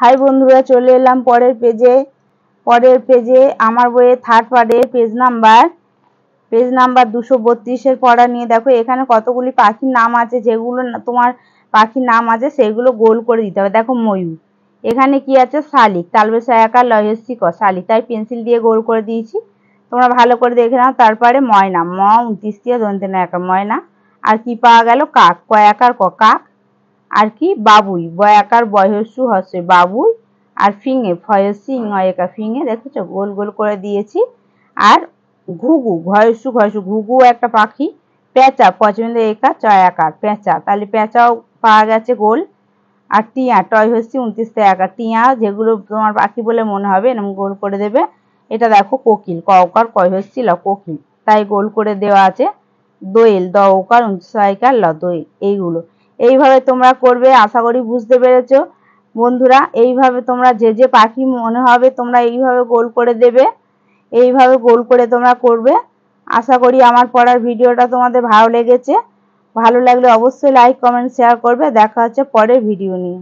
High বন্ধুরা, চলে এলাম পরের পেজে আমার বইয়ের থার্ড পার্টের পেজ নাম্বার 232 পড়া নিয়ে। দেখো এখানে কতগুলি পাখির নাম আছে, যেগুলো তোমার পাখির নাম আছে সেগুলো গোল করে দিতে হবে। দেখো ময়ূর, এখানে কি আছে শালিক, তালবেশ একার লয়সি ক শালিক, তাই পেন্সিল দিয়ে গোল করে দিয়েছি। তোমরা ভালো করে দেখে নাও। তারপরে ময়না, 29 দিয়ে দন্তেন একা ময়না। আর কি পাওয়া গেল, কাক, ক একার ক কাক। আর কি বাবুই, বয় আকার বয়স্য হচ্ছে বাবুই। আর ফিঙে, ফয়সি একা ফিঙে, দেখেছো গোল গোল করে দিয়েছি। আর ঘুঘু, ঘয়সু ঘয়সু ঘুঘু একটা পাখি। পেঁচা, পছন্দ একা চয় আকার পেঁচা, তাহলে পেঁচাও পাওয়া গেছে গোল। আর টিয়া, টয় হচ্ছে 29 একা টিয়া, যেগুলো তোমার পাখি বলে মনে হবে এরকম গোল করে দেবে। এটা দেখো কোকিল, ক ওকার কয় হচ্ছিল কোকিল, তাই গোল করে দেওয়া আছে। দোয়েল, দ ওকার 29 ল দোয়েল। এইগুলো এইভাবে তোমরা করবে। আশা করি বুঝতে পেরেছো বন্ধুরা। এইভাবে তোমরা যে যে পাখি মনে হবে তোমরা এইভাবে গোল করে দেবে, এইভাবে গোল করে তোমরা করবে। আশা করি আমার পড়ার ভিডিওটা তোমাদের ভালো লেগেছে। ভালো লাগলে অবশ্যই লাইক কমেন্ট শেয়ার করবে। দেখা হচ্ছে পরের ভিডিও নিয়ে।